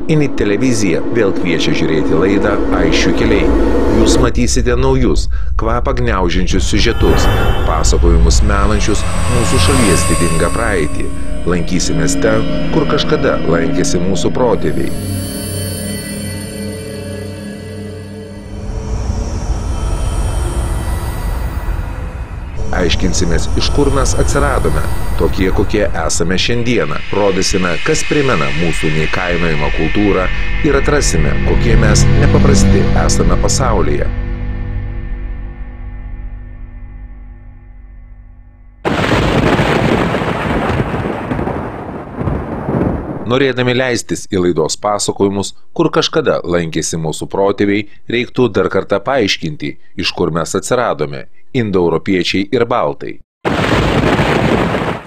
Init televizija vėl kviečia žiūrėti laidą Aisčių keliai. Jūs matysite naujus, kvapą gniaužiančius siužetus, pasakojimus menančius mūsų šalies didingą praeitį. Lankysimės ten, kur kažkada lankėsi mūsų protėviai. Aiškinsimės, iš kur mes atsiradome, tokie kokie esame šiandieną. Rodysime, kas primena mūsų neįkainojamą kultūrą ir atrasime, kokie mes nepaprasti esame pasaulyje. Norėdami leistis į laidos pasakojimus, kur kažkada lankėsi mūsų protėviai, reiktų dar kartą paaiškinti, iš kur mes atsiradome – indoeuropiečiai ir baltai.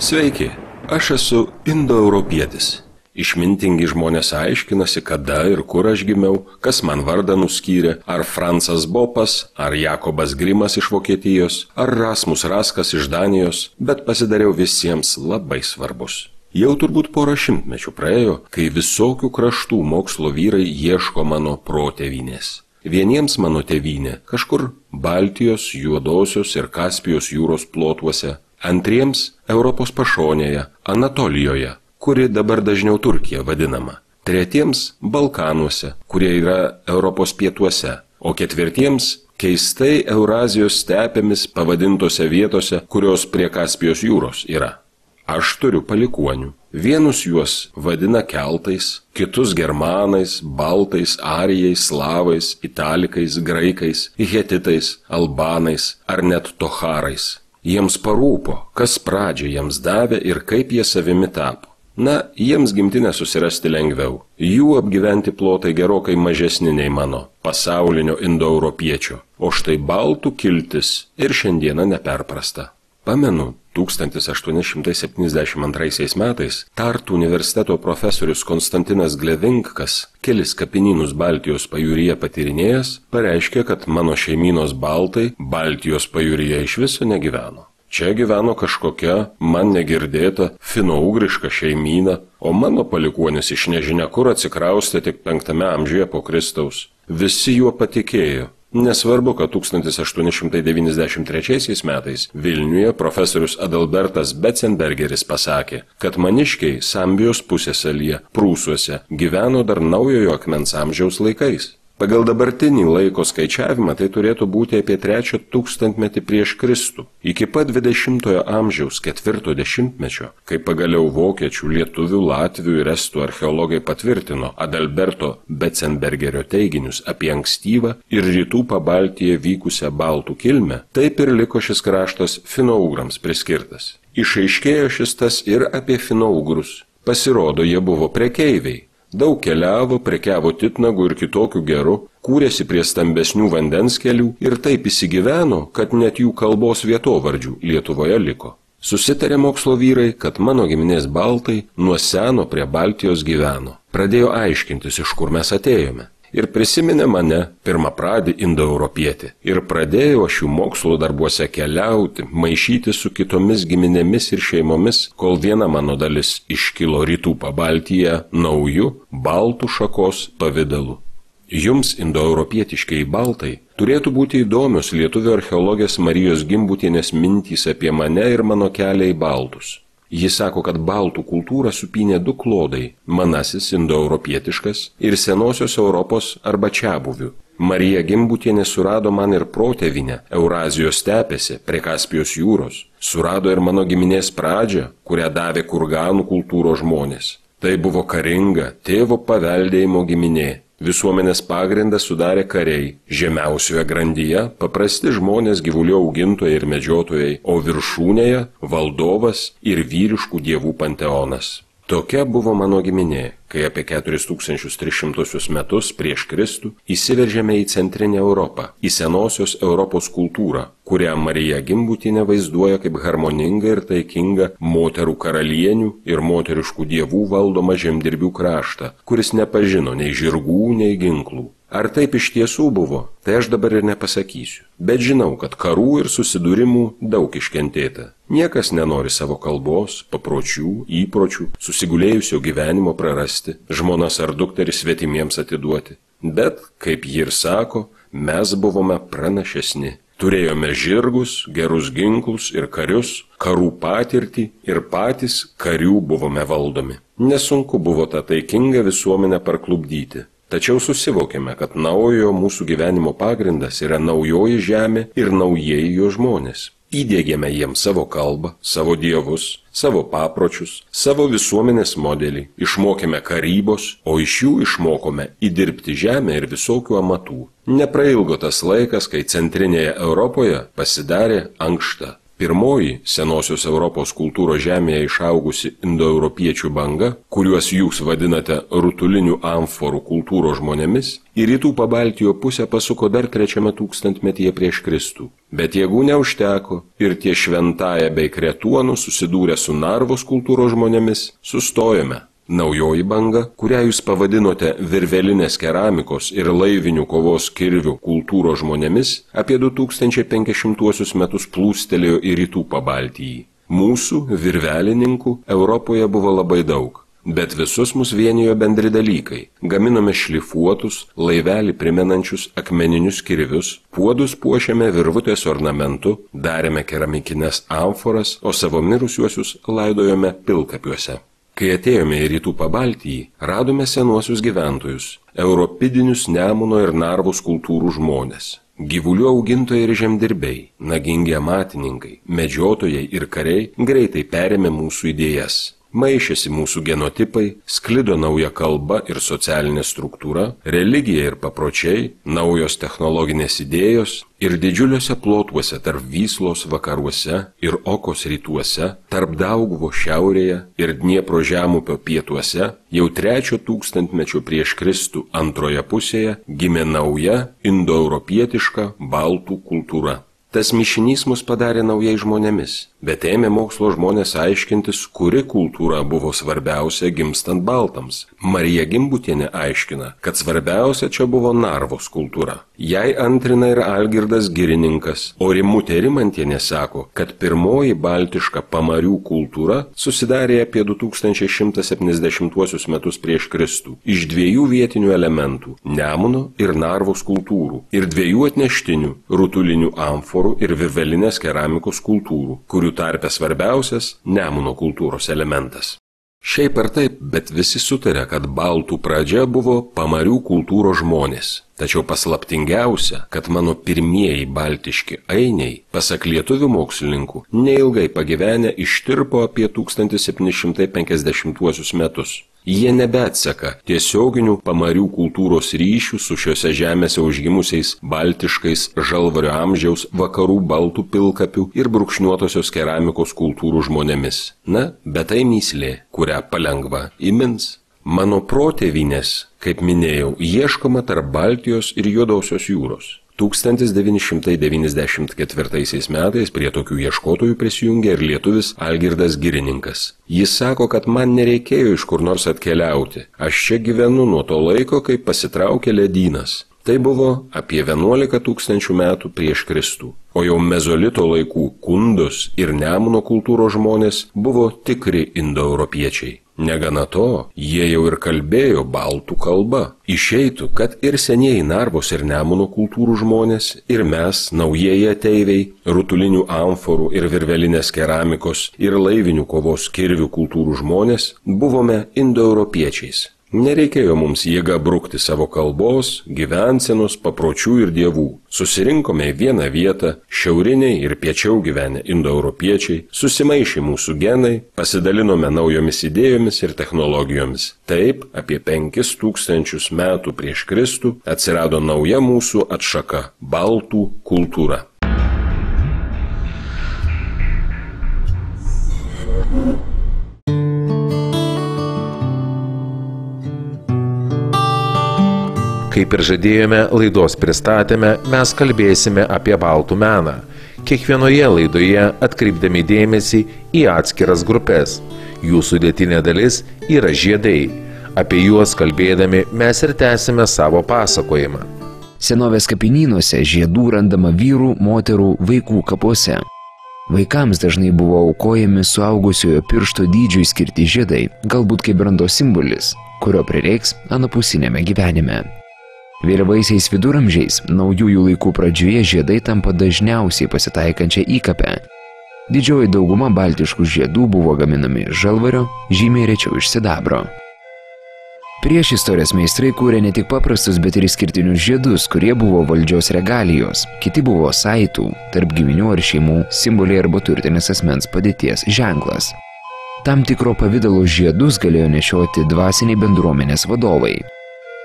Sveiki, aš esu indoeuropietis. Išmintingi žmonės aiškinasi, kada ir kur aš gimiau, kas man vardą nuskyrė, ar Francas Bopas, ar Jakobas Grimas iš Vokietijos, ar Rasmus Raskas iš Danijos, bet pasidariau visiems labai svarbus. Jau turbūt porą šimtmečių praėjo, kai visokių kraštų mokslo vyrai ieško mano protėvynės. Vieniems mano tėvynė kažkur Baltijos, Juodosios ir Kaspijos jūros plotuose, antriems Europos pašonėje, Anatolijoje, kuri dabar dažniau Turkija vadinama, tretiems Balkanuose, kurie yra Europos pietuose, o ketvirtiems keistai Eurazijos stepėmis pavadintose vietose, kurios prie Kaspijos jūros yra. Aš turiu palikuonių. Vienus juos vadina keltais, kitus germanais, baltais, arijais, slavais, italikais, graikais, hetitais, albanais ar net tocharais. Jiems parūpo, kas pradžią jiems davė ir kaip jie savimi tapo. Na, jiems gimtinę susirasti lengviau. Jų apgyventi plotai gerokai mažesni nei mano, pasaulinio indoeuropiečio. O štai baltų kiltis ir šiandieną neperprasta. Pamenu, 1872 metais Tartu universiteto profesorius Konstantinas Glevinkas, kelis kapinynus Baltijos pajūryje patyrinėjęs, pareiškė, kad mano šeimynos baltai Baltijos pajūryje iš viso negyveno. Čia gyveno kažkokia man negirdėta fino-ugriška šeimyna, o mano palikuonis iš nežinia kur atsikraustė tik 5 amžiuje po Kristaus. Visi juo patikėjo. Nesvarbu, kad 1893 metais Vilniuje profesorius Adalbertas Betzenbergeris pasakė, kad maniškiai Sambijos pusiasalyje, Prūsuose, gyveno dar naujojo akmens amžiaus laikais. Pagal dabartinį laiko skaičiavimą tai turėtų būti apie 3 tūkstantmetį prieš Kristų. Iki pat 20-ojo amžiaus 4 dešimtmečio, kai pagaliau vokiečių, lietuvių, latvių ir estų archeologai patvirtino Adalberto Betzenbergerio teiginius apie ankstyvą ir rytų Pabaltyje vykusią baltų kilmę, taip ir liko šis kraštas finougrams priskirtas. Išaiškėjo šis tas ir apie finougrus. Pasirodo, jie buvo prekeiviai. Daug keliavo, prekiavo titnagų ir kitokių gerų, kūrėsi prie stambesnių vandens kelių ir taip įsigyveno, kad net jų kalbos vietovardžių Lietuvoje liko. Susitarė mokslo vyrai, kad mano giminės baltai nuo seno prie Baltijos gyveno. Pradėjo aiškintis, iš kur mes atėjome. Ir prisiminė mane, pirmapradį indoeuropietį. Ir pradėjau aš jų mokslo darbuose keliauti, maišyti su kitomis giminėmis ir šeimomis, kol viena mano dalis iškilo rytų Pabaltyje naujų baltų šakos pavidalu. Jums indoeuropietiškiai baltai turėtų būti įdomios lietuvių archeologės Marijos Gimbutienės mintys apie mane ir mano kelią į baltus. Ji sako, kad baltų kultūrą supynė 2 klodai – manasis indoeuropietiškas ir senosios Europos arba čiabuvių. Marija Gimbutienė surado man ir protėvinę Eurazijos stepėse prie Kaspijos jūros. Surado ir mano giminės pradžią, kurią davė kurganų kultūros žmonės. Tai buvo karinga tėvo paveldėjimo giminė. Visuomenės pagrindą sudarė kariai, žemiausioje grandyje paprasti žmonės gyvulių augintojai ir medžiotojai, o viršūnėje valdovas ir vyriškų dievų panteonas. Tokia buvo mano giminė, kai apie 4300 metus prieš Kristų įsiveržėme į centrinę Europą, į senosios Europos kultūrą, kurią Marija Gimbutienė vaizduoja kaip harmoningą ir taikingą moterų karalienių ir moteriškų dievų valdomą žemdirbių kraštą, kuris nepažino nei žirgų, nei ginklų. Ar taip iš tiesų buvo, tai aš dabar ir nepasakysiu. Bet žinau, kad karų ir susidūrimų daug iškentėta. Niekas nenori savo kalbos, papročių, įpročių, susigulėjusio gyvenimo prarasti, žmonas ar dukterį svetimiems atiduoti. Bet, kaip ji ir sako, mes buvome pranašesni. Turėjome žirgus, gerus ginklus ir karius, karų patirtį ir patys karių buvome valdomi. Nesunku buvo tą taikingą visuomenę parklupdyti. Tačiau susivokėme, kad naujojo mūsų gyvenimo pagrindas yra naujoji žemė ir naujieji jo žmonės. Įdiegėme jiems savo kalbą, savo dievus, savo papročius, savo visuomenės modelį, išmokėme karybos, o iš jų išmokome įdirbti žemę ir visokių amatų. Neprailgo tas laikas, kai centrinėje Europoje pasidarė ankšta. Pirmoji senosios Europos kultūros žemėje išaugusi indoeuropiečių banga, kuriuos jūs vadinate rutulinių amforų kultūros žmonėmis, į rytų Pabaltijo pusę pasuko dar 3 tūkstantmetyje prieš Kristų. Bet jėgų neužteko ir tie Šventaja bei Kretuonu susidūrę su Narvos kultūros žmonėmis sustojome. Naujoji banga, kurią jūs pavadinote virvelinės keramikos ir laivinių kovos kirvių kultūros žmonėmis, apie 2500 metus plūstelėjo į rytų Pabaltijį. Mūsų, virvelininkų, Europoje buvo labai daug, bet visus mus vienijo bendri dalykai. Gaminome šlifuotus, laivelį primenančius akmeninius kirvius, puodus puošėme virvutės ornamentu, darėme keramikines amforas, o savo mirusiuosius laidojome pilkapiuose. Kai atėjome į rytų Pabaltijį, radome senuosius gyventojus, europidinius Nemuno ir Narvos kultūrų žmonės. Gyvulių augintojai ir žemdirbiai, nagingi amatininkai, medžiotojai ir kariai greitai perėmė mūsų idėjas. Maišėsi mūsų genotipai, sklido nauja kalba ir socialinė struktūra, religija ir papročiai, naujos technologinės idėjos ir didžiuliuose plotuose tarp Vyslos vakaruose ir Okos rytuose, tarp Dauguvo šiaurėje ir Dniepro žemupio pietuose, jau 3 tūkstantmečio prieš Kristų antroje pusėje gimė nauja indoeuropietiška baltų kultūra. Tas mišinys mus padarė naujai žmonėmis, bet ėmė mokslo žmonės aiškintis, kuri kultūra buvo svarbiausia gimstant baltams. Marija Gimbutienė aiškina, kad svarbiausia čia buvo Narvos kultūra. Jai antrina ir Algirdas Girininkas, o Rimutė Rimantienė sako, kad pirmoji baltiška pamarių kultūra susidarė apie 2170 metus prieš Kristų iš 2 vietinių elementų – Nemuno ir Narvos kultūrų ir 2 atneštinių – rutulinių amforų ir virvelinės keramikos kultūrų, kurių tarpe svarbiausias Nemuno kultūros elementas. Šiaip ar taip, bet visi sutarė, kad baltų pradžia buvo pamarių kultūros žmonės. Tačiau paslaptingiausia, kad mano pirmieji baltiški ainiai, pasak lietuvių mokslininkų, neilgai pagyvenę ištirpo apie 1750 metus. Jie nebeatseka tiesioginių pamarių kultūros ryšių su šiose žemėse užgimusiais baltiškais žalvario amžiaus vakarų baltų pilkapių ir brūkšniuotosios keramikos kultūrų žmonėmis. Na, bet tai mįslė, kurią palengva įmins. Mano protėvynės, kaip minėjau, ieškoma tarp Baltijos ir Juodosios jūros. 1994 metais prie tokių ieškotojų prisijungė ir lietuvis Algirdas Girininkas. Jis sako, kad man nereikėjo iš kur nors atkeliauti. Aš čia gyvenu nuo to laiko, kai pasitraukė ledynas. Tai buvo apie 11 000 metų prieš Kristų. O jau mezolito laikų Kundos ir Nemuno kultūros žmonės buvo tikri indoeuropiečiai. Negana to, jie jau ir kalbėjo baltų kalba. Išeitų, kad ir senieji Narvos ir Nemuno kultūrų žmonės, ir mes, naujieji ateiviai, rutulinių amforų ir virvelinės keramikos ir laivinių kovos kirvių kultūrų žmonės, buvome indoeuropiečiais. Nereikėjo mums jėga brukti savo kalbos, gyvensenos, papročių ir dievų. Susirinkome į vieną vietą, šiauriniai ir piečiau gyvenę indoeuropiečiai, susimaišė mūsų genai, pasidalinome naujomis idėjomis ir technologijomis. Taip, apie 5000 metų prieš Kristų atsirado nauja mūsų atšaka – baltų kultūra. Kaip ir žadėjome laidos pristatėme, mes kalbėsime apie baltų meną. Kiekvienoje laidoje atkreipdami dėmesį į atskiras grupės. Jų sudėtinė dalis yra žiedai. Apie juos kalbėdami mes ir tęsime savo pasakojimą. Senovės kapinynuose žiedų randama vyrų, moterų, vaikų kapuose. Vaikams dažnai buvo aukojami suaugusiojo piršto dydžiui skirti žiedai, galbūt kaip brandos simbolis, kurio prireiks anapusinėme gyvenime. Vėlyvaisiais viduramžiais, naujųjų laikų pradžioje žiedai tampa dažniausiai pasitaikančia įkape. Didžioji dauguma baltiškų žiedų buvo gaminami žalvario, žymiai rečiau iš sidabro. Prieš istorijos meistrai kūrė ne tik paprastus, bet ir išskirtinius žiedus, kurie buvo valdžios regalijos. Kiti buvo saitų, tarp giminių ar šeimų, simboliai arba turtinės asmens padėties ženklas. Tam tikro pavydalo žiedus galėjo nešioti dvasiniai bendruomenės vadovai.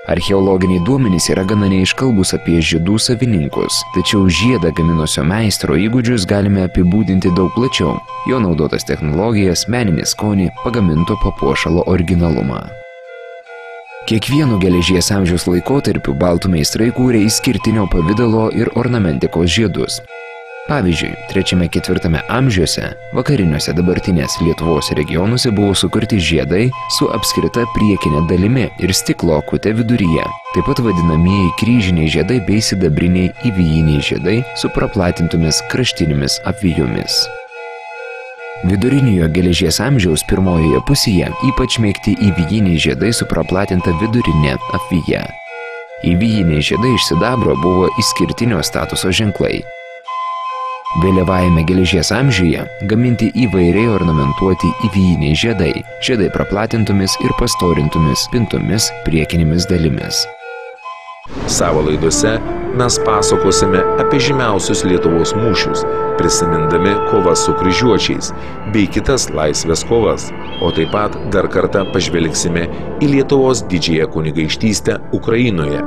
Archeologiniai duomenys yra gana neiškalbūs apie žiedų savininkus, tačiau žiedą gaminusio meistro įgūdžius galime apibūdinti daug plačiau, jo naudotas technologijas, meninį skonį, pagaminto papuošalo originalumą. Kiekvienu geležies amžiaus laikotarpiu baltų meistrai kūrė išskirtinio pavydalo ir ornamentikos žiedus. Pavyzdžiui, 3–4 amžiuose vakariniuose dabartinės Lietuvos regionuose buvo sukurti žiedai su apskrita priekinė dalimi ir stiklo akute viduryje, taip pat vadinamieji kryžiniai žiedai bei sidabriniai įvijiniai žiedai su praplatintomis kraštinėmis apvijomis. Viduriniojo geležies amžiaus pirmojoje pusėje ypač mėgti įvijiniai žiedai su praplatinta vidurinė apvija. Įvijiniai žiedai iš sidabro buvo išskirtinio statuso ženklai. Vėlyvajame geležies amžiuje gaminti įvairiai ornamentuoti įvijiniai žiedai praplatintomis ir pastorintomis pintomis priekinėmis dalimis. Savo laidose mes pasakosime apie žymiausius Lietuvos mūšius, prisimindami kovas su kryžiuočiais bei kitas laisvės kovas, o taip pat dar kartą pažvelgsime į Lietuvos didžiąją kunigaikštystę Ukrainoje.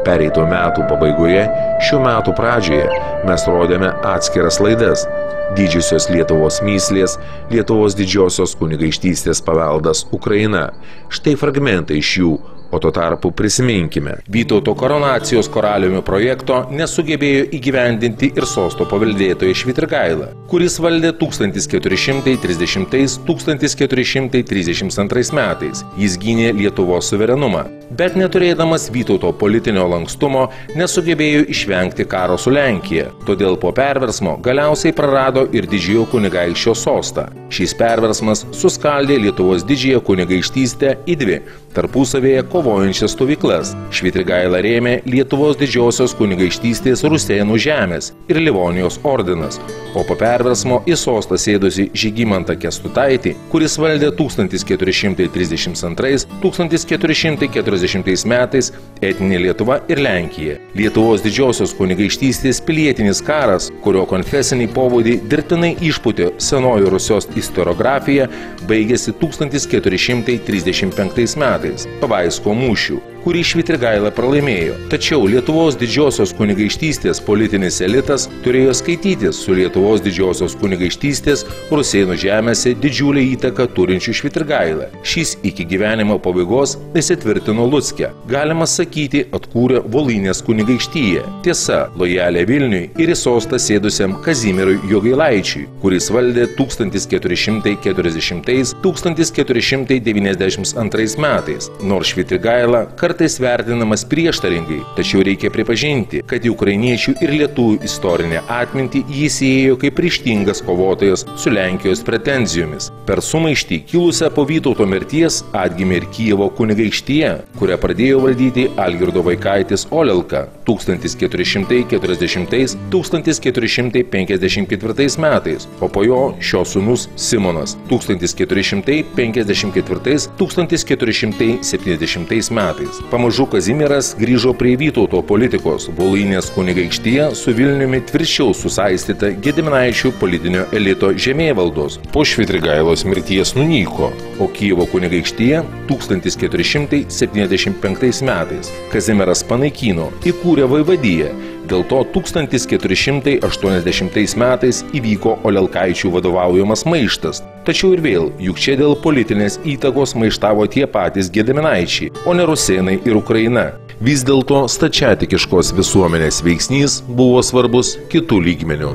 Pereitų metų pabaigoje, šių metų pradžioje mes rodėme atskiras laidas – Didžiosios Lietuvos mįslės, Lietuvos didžiosios kunigaikštystės paveldas Ukraina. Štai fragmentai iš jų, o tuo tarpu prisiminkime. Vytauto koronacijos karaliumi projekto nesugebėjo įgyvendinti ir sosto paveldėtojo Švitrigaila, kuris valdė 1430–1432 metais. Jis gynė Lietuvos suverenumą, bet neturėdamas Vytauto politinio lankstumo nesugebėjo išvengti karo su Lenkija. Todėl po perversmo galiausiai prarado ir didžiojo kunigaikščio sostą. Šis perversmas suskaldė Lietuvos didžiąją kunigaikštystę į dvi tarpusavėje kovojančias stovyklas. Švitrigailą rėmė Lietuvos didžiosios kunigaikštystės Rusėnų žemės ir Livonijos ordinas, o po perversmo į sostą sėdusi Žygimantą Kęstutaitį, kuris valdė 1432–1440 metais etninė Lietuva ir Lenkija. Lietuvos didžiosios kunigaikštystės pilietinis karas, kurio konfesinį pobūdį dirbtinai išpūtė senoji Rusijos istoriografija, baigėsi 1435 metais. Pavaisko mūšių, kurį Švitrigaila pralaimėjo. Tačiau Lietuvos didžiosios kunigaikštystės politinis elitas turėjo skaitytis su Lietuvos didžiosios kunigaikštystės Rusėnų žemėse didžiulę įtaką turinčių Švitrigailą. Šis iki gyvenimo pabaigos įsitvirtino Lucke. Galima sakyti, atkūrė Volynės kunigaikštyje. Tiesa, lojalė Vilniui ir į sostą sėdusiam Kazimierui Jogailaičiui, kuris valdė 1440–1492 metais. Nors Švitrigaila kartais vertinamas prieštaringai, tačiau reikia pripažinti, kad į ukrainiečių ir lietuvių istorinę atmintį jis įėjo kaip ryžtingas kovotojas su Lenkijos pretenzijomis. Per sumaištį kilusią po Vytauto mirties atgimė ir Kijevo kunigaikštija, kurią pradėjo valdyti Algirdo vaikaitis Olelka 1440–1454 metais, o po jo šio sūnus Simonas 1454–1470 metais. Pamažu Kazimieras grįžo prie Vytauto politikos. Volynės kunigaikštija su Vilniumi tvirčiau susaistyta Gediminaičių politinio elito žemėvaldos. Po Švitrigailos mirties nunyko, o Kijevo kunigaikštija 1475 metais Kazimieras panaikino, įkūrė vaivadiją. Dėl to 1480 metais įvyko Olelkaičių vadovaujamas maištas. Tačiau ir vėl, juk čia dėl politinės įtakos maištavo tie patys Gediminaičiai, o ne Rusėnai ir Ukraina. Vis dėlto stačiatikiškos visuomenės veiksnys buvo svarbus kitų lygmenių.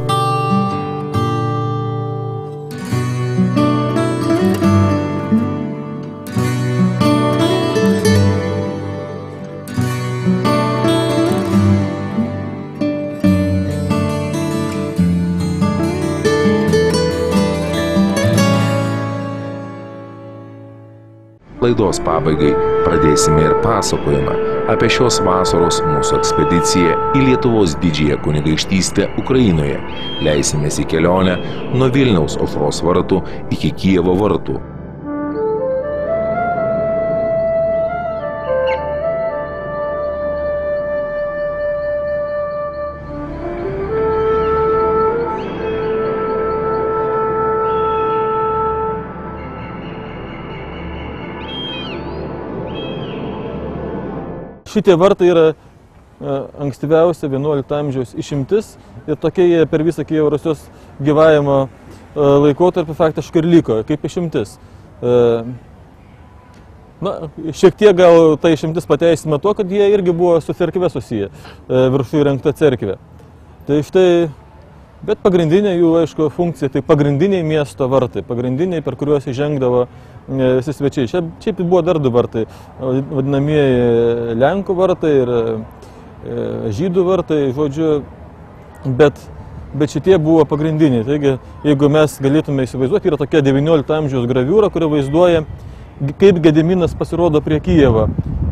laidos pabaigai pradėsime ir pasakojimą apie šios vasaros mūsų ekspediciją į Lietuvos didžiąją kunigaikštystę Ukrainoje. Leisimės į kelionę nuo Vilniaus aušros vartų iki Kijevo vartų. Šitie vartai yra ankstyviausia 11 amžiaus išimtis ir tokie jie per visą Kijevo Rusios gyvavimo laikotarpį faktiškai ir liko, kaip išimtis. Šiek tiek gal ta išimtis pateisina to, kad jie irgi buvo su cerkve susiję, viršų įrengta cerkvė. Tai štai, bet pagrindinė jų, aišku, funkcija, tai pagrindiniai miesto vartai, pagrindiniai, per kuriuos įžengdavo visi svečiai. Šiaip buvo dar du vartai, vadinamieji Lenkų vartai ir Žydų vartai, žodžiu, bet šitie buvo pagrindiniai. Taigi, jeigu mes galėtume įsivaizduoti, yra tokia 19 amžiaus graviūra, kuri vaizduoja, kaip Gediminas pasirodo prie Kijevo.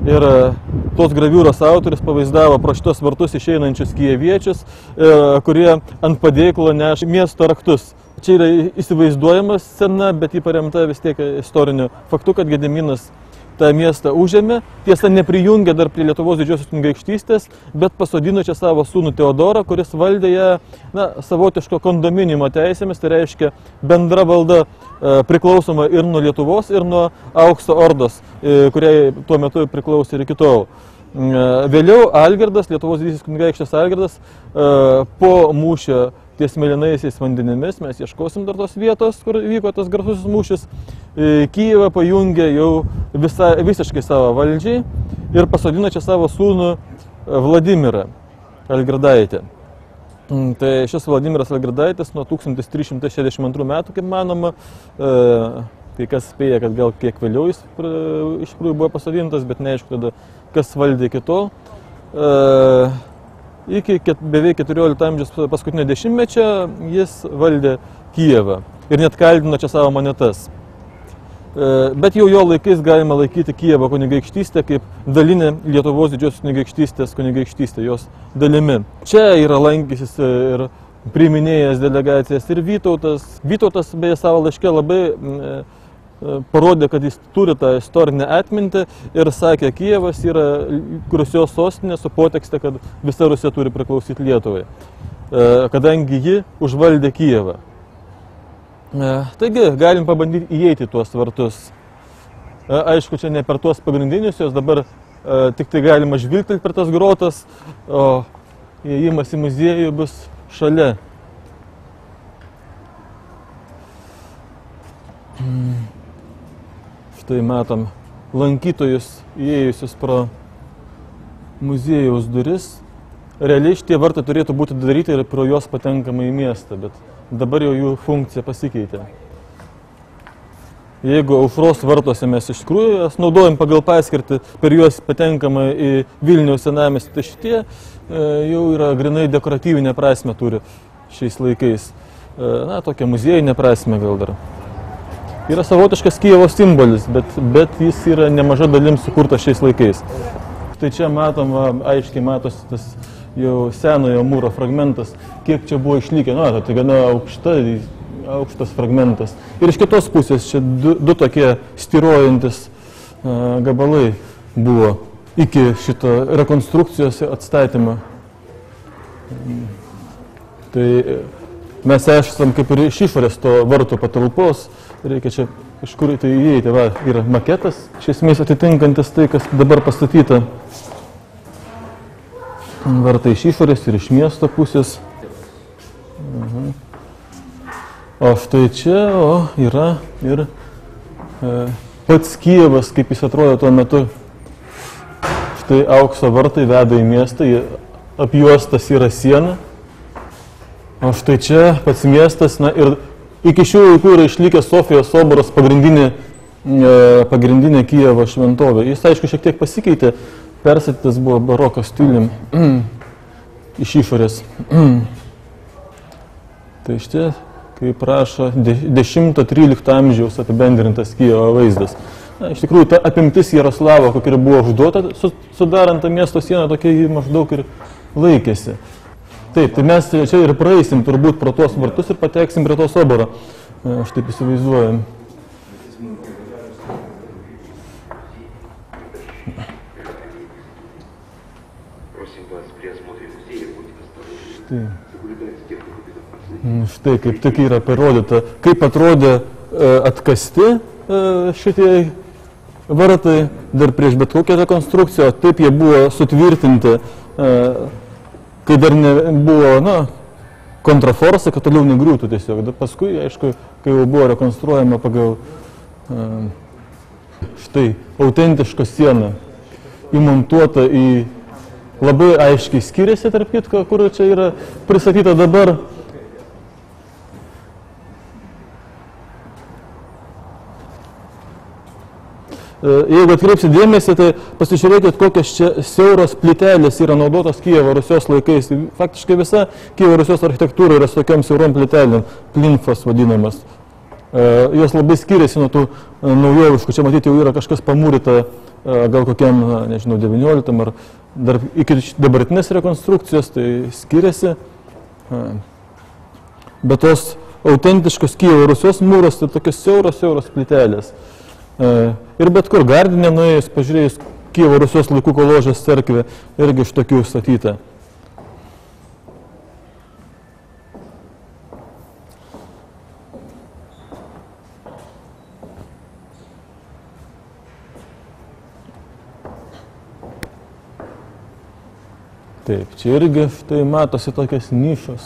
Ir tos graviūros autorius pavaizdavo pro šitos vartus išeinančius kijeviečius, kurie ant padėklo neša miesto raktus. Čia yra įsivaizduojama scena, bet jį paremta vis tiek istoriniu faktu, kad Gediminas tą miestą užėmė. Tiesa, neprijungė dar prie Lietuvos didžiosios kunigaikštystės, bet pasodino čia savo sūnų Teodorą, kuris valdė ją savotiško kondominimo teisėmis, tai reiškia bendra valda priklausoma ir nuo Lietuvos, ir nuo Aukso Ordos, kuriai tuo metu priklausė ir iki tol. Vėliau Algirdas, Lietuvos didysis kunigaikštis Algirdas, po mūšio ties Mėlynaisiais vandenimis, mes ieškosim dar tos vietos, kur vyko tas garsusis mūšis, Kijevą pajungė jau visiškai savo valdžiai ir pasodino čia savo sūnų Vladimirą Algirdaitį. Tai šis Vladimiras Algirdaitis nuo 1362 metų, kaip manoma, kai kas spėja, kad gal kiek vėliau jis iš tikrųjų buvo pasodintas, bet neaišku tada, kas valdė iki tol. Iki beveik 14 amžiaus paskutinio dešimtmečio jis valdė Kijevą ir net kaldino čia savo monetas. Bet jau jo laikais galima laikyti Kijevo kunigaikštystę kaip dalinę Lietuvos didžiosios kunigaikštystę, jos dalimi. Čia yra lankysis ir priiminėjęs delegacijas ir Vytautas. Vytautas beje savo laiške labai parodė, kad jis turi tą istorinę atmintį ir sakė, Kijevas yra Rusijos sostinė su potekste, kad visa Rusija turi priklausyti Lietuvai, kadangi ji užvaldė Kijevą. Taigi, galim pabandyti įeiti tuos vartus. Aišku, čia ne per tuos pagrindinius, jos dabar tik tai galima žvilgtelti per tas grotas, o įėjimas į muziejų bus šalia. Štai matom lankytojus įėjusius pro muziejaus duris. Realiai šitie vartai turėtų būti daryti ir pro juos patenkama į miestą, bet dabar jau jų funkcija pasikeitė. Jeigu aušros vartuose mes iš tikrųjų jas naudojam pagal paskirtį, per juos patenkama į Vilniaus senamiestį, tai šitie jau yra grinai dekoratyvinę prasmę turi šiais laikais. Tokia muziejinė prasmė gal dar. Yra savotiškas Kijevo simbolis, bet jis yra nemaža dalim sukurtas šiais laikais. Tai čia matom, aiškiai matosi tas jau senojo mūro fragmentas, kiek čia buvo išlikę. Tai gana aukštas fragmentas. Ir iš kitos pusės čia du tokie styrojantis gabalai buvo iki šito rekonstrukcijos atstatymo. Tai mes esam kaip ir iš išorės to vartų patalpos, reikia čia kažkur tai įeiti. Yra maketas, iš esmės atitinkantis tai, kas dabar pastatyta. Vartai iš išorės ir iš miesto pusės. O štai čia yra ir pats Kijevas, kaip jis atrodo tuo metu. Štai Aukso vartai veda į miestą, apjuostas yra siena. O štai čia pats miestas, ir iki šių laikų yra išlikęs Sofijos soboras, pagrindinė Kijevo šventovė. Jis, aišku, šiek tiek pasikeitė, persatytas buvo baroko stilium iš išorės. Tai štai, kaip rašo, 10-13 amžiaus apibendrintas Kijevo vaizdas. Na, iš tikrųjų, ta apimtis Jaroslavo, kokia ir buvo užduota sudarant tą miesto sieną, tokia jį maždaug ir laikėsi. Taip, tai mes čia ir praeisim turbūt pro tos vartus ir pateksim prie to soboro. Aš taip įsivaizduoju. Štai kaip tik yra parodyta, kaip atrodė atkasti šitie vartai dar prieš bet kokią rekonstrukciją, taip jie buvo sutvirtinti, kai dar nebuvo kontraforsai, kad toliau negriūtų tiesiog. Bet paskui, aišku, kai jau buvo rekonstruojama pagal štai autentišką sieną, įmontuota į labai aiškiai skiriasi, tarp kitko, kur čia yra pristatyta dabar. Jeigu atkreipsit dėmesį, tai pasižiūrėkit, kokios čia siauros plytelės yra naudotos Kijevo Rusios laikais. Faktiškai visa Kijevo Rusios architektūra yra su tokiom siaurom plytelėm, plinfos vadinamas. Jos labai skiriasi nuo tų naujoviškų. Čia matyti jau yra kažkas pamūryta gal kokiam, nežinau, 19 ar dar iki dabartinės rekonstrukcijos, tai skiriasi. Bet tos autentiškos Kijevo Rusios mūros, tai tokios siauros plytelės. Ir bet kur Gardine nuėjus, pažiūrėjus Kijevo Rusios laikų Koložės cerkvė, irgi iš tokių statyta. Taip, čia irgi štai matosi tokios nišos.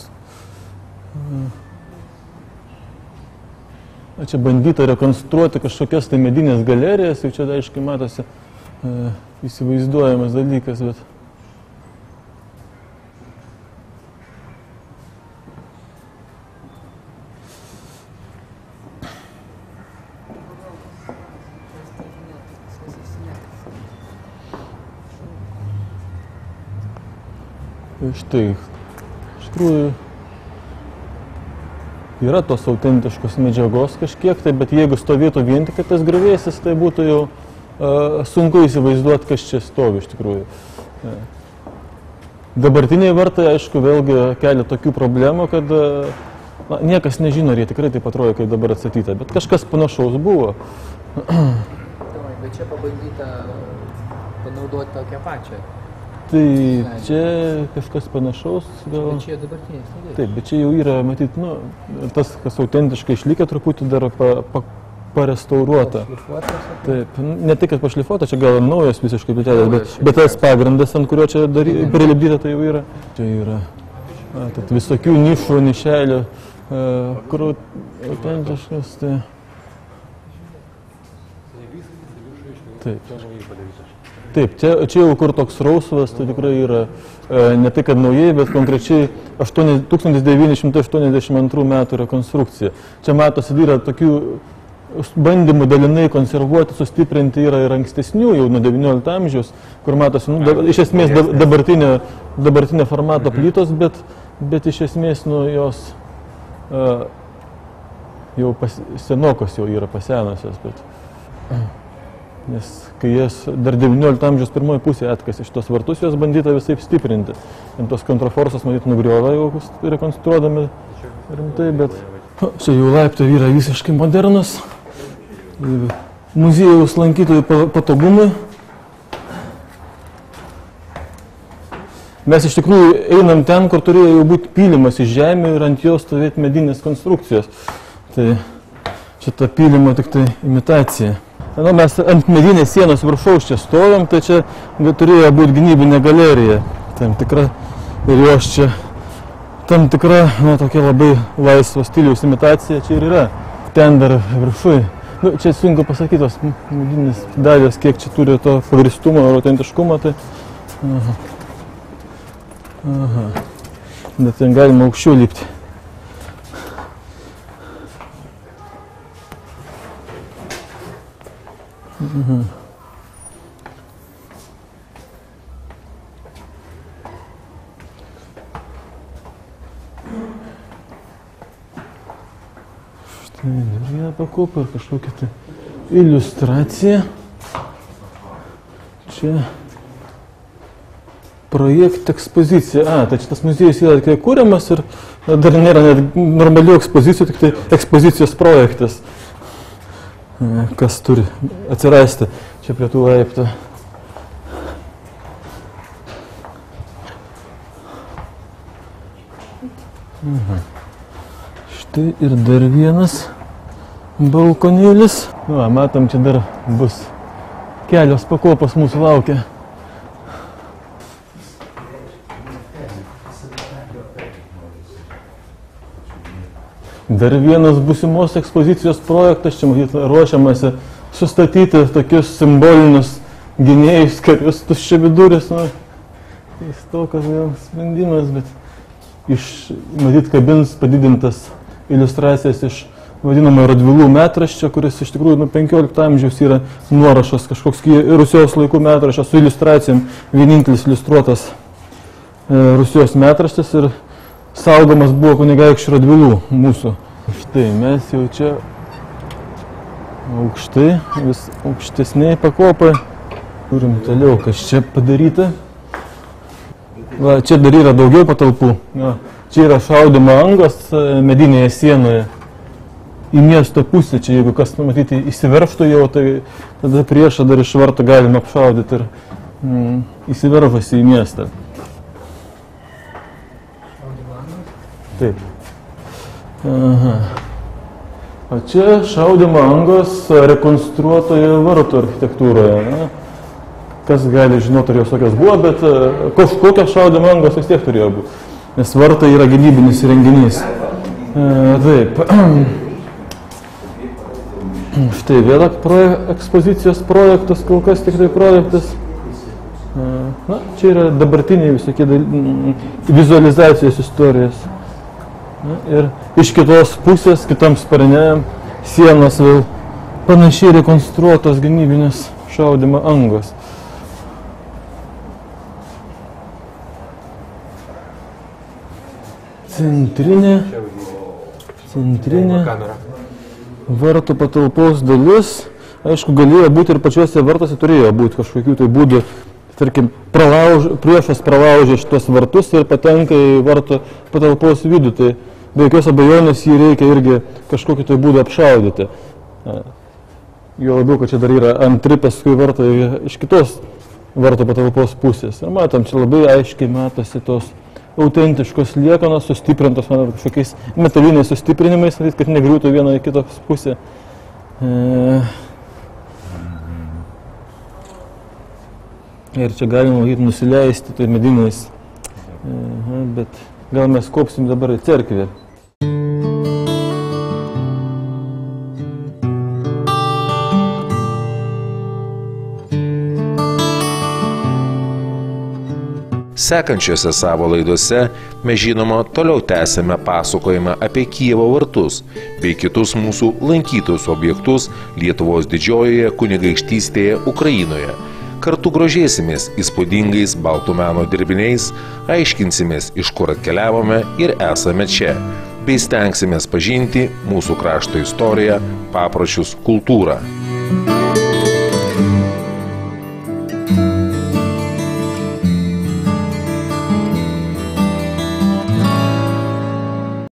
Čia bandyta rekonstruoti kažkokias tai medinės galerijas, jau čia aiškiai matosi įsivaizduojamas dalykas, bet... Štai, iš tikrųjų, yra tos autentiškos medžiagos kažkiek, tai, bet jeigu stovėtų vien tik tas griuvėsis, tai būtų jau sunku įsivaizduoti, kas čia stovi iš tikrųjų. Dabartiniai vartai, aišku, vėlgi kelia tokių problemų, kad niekas nežino, ar jie tikrai taip atrodo, kaip dabar atstatyta, bet kažkas panašaus buvo. Bet čia pabandyta panaudoti tokią pačią. Tai čia kažkas panašaus, gal... Bet čia dabartiniai stovėjai. Taip, bet čia jau yra, matyt, tas, kas autentiškai išlikę, truputį dar parestauruota. Pašlifuotas? Taip, ne tik, kad pašlifuota, čia gal naujas visiškai plytelės, bet tas pagrindas, ant kurio čia prilipdyta, tai jau yra. Čia yra visokių nišų, nišelių, kur autentiškas, tai... Taip. Taip, čia jau kur toks rausvas, tai tikrai yra ne tik, kad naujai, bet konkrečiai 1982 metų rekonstrukcija. Čia matosi, yra tokių bandymų dalinai konservuoti, sustiprinti yra ir ankstesnių, jau nuo 19 amžiaus, kur matosi, iš esmės dabartinė formato plytos, bet iš esmės jos jau senokos jau yra pasenusios. Nes kai jas dar 19 amžiaus pirmoji pusė atkasė šitos vartus, jos bandyta visai stiprinti. Ant tos kontraforsas, matyt, nugriovė jau rekonstruodami rimtai, bet čia jau laiptai yra visiškai modernus. Muziejaus lankytojų patogumui. Mes iš tikrųjų einam ten, kur turėjo jau būti pylimas iš žemė ir ant jos stovėti medinės konstrukcijos. Tai šita pylimo tik tai imitacija. Mes ant medinės sienos viršaus čia stovim, tai čia turėjo būti gynybinė galerija. Tam tikra, ir jos čia tam tikra, tokia labai laisvo stiliaus imitacija čia ir yra. Ten dar viršui. Čia sunku pasakyti, tos medinės dalės, kiek čia turi to pagrįstumo ir autentiškumo, tai... Bet ten galima aukščiau lipti. Štai, ir jie pakopa kažkokia tai iliustracija. Čia projektų ekspozicija. Tai šitas muziejus yra tik kūriamas ir dar nėra net normalių ekspozicijų, tik tai ekspozicijos projektas, kas turi atsirasti čia prie tų laiptų. Štai ir dar vienas balkonėlis. Matom, čia dar bus kelios pakopos mūsų laukia. Dar vienas būsimos ekspozicijos projektas, čia matyt ruošiamasi sustatyti tokius simbolinius gynėjus, karius tuščiavidurius. Keistokas vėl sprendimas, bet matyt kabins padidintas iliustracijas iš vadinamo Radvilų metraščio, kuris iš tikrųjų 15 amžiaus yra nuorašas, kažkoks Rusijos laikų metraščio su iliustracijom, vienintelis iliustruotas Rusijos metraštis ir saugomas buvo kunigaikščių Radvilų mūsų. Štai mes jau čia aukštai, vis aukštesniai pakopai. Turim toliau, kas čia padaryta. Čia dar yra daugiau patalpų. Čia yra šaudymo angos medinėje sienoje į miesto pusę. Čia jeigu kas, matyti, įsiveržtų jau, tai tada priešą dar iš varto galima apšaudyti ir įsiveržusi į miestą. Taip. O čia šaudymo angos rekonstruotoje vartų architektūroje. Kas gali žinoti, ar jos tokios buvo, bet kokios šaudymo angos vis tiek turėjo būti. Nes vartai yra gynybinis įrenginys. Taip. Štai vėl ekspozicijos projektas, kol kas tik tai projektas. Čia yra dabartiniai visokie vizualizacijos istorijos. Ir iš kitos pusės, kitam sparne, sienos vėl panašiai rekonstruotos gynybinės šaudymo angos. Centrinė vartų patalpos dalis, aišku, galėjo būti ir pačiuose vartuose turėjo būti kažkokių tai būdų, tarkim, priešas pralaužė šitos vartus ir patenka į vartų patalpos vidų, tai be jokios abejonės jį reikia irgi kažkokiu tai būdu apšaudyti. Jo labiau, kad čia dar yra antri paskui vartai iš kitos vartų patalpos pusės. Ir matom, čia labai aiškiai matosi tos autentiškos liekanos, sustiprintos kažkokiais metaliniais sustiprinimais, kad negriūtų viena į kitos pusę. Ir čia galima matyti nusileisti tai mediniais, bet gal mes kopsim dabar į cerkvę. Sekančiose savo laidose mes žinoma toliau tęsėme pasakojimą apie Kijevo vartus bei kitus mūsų lankytus objektus Lietuvos didžiojoje kunigaikštystėje Ukrainoje. Kartu grožėsimės įspūdingais baltų meno dirbiniais, aiškinsimės, iš kur atkeliavome ir esame čia, bei stengsimės pažinti mūsų krašto istoriją, papročius, kultūrą.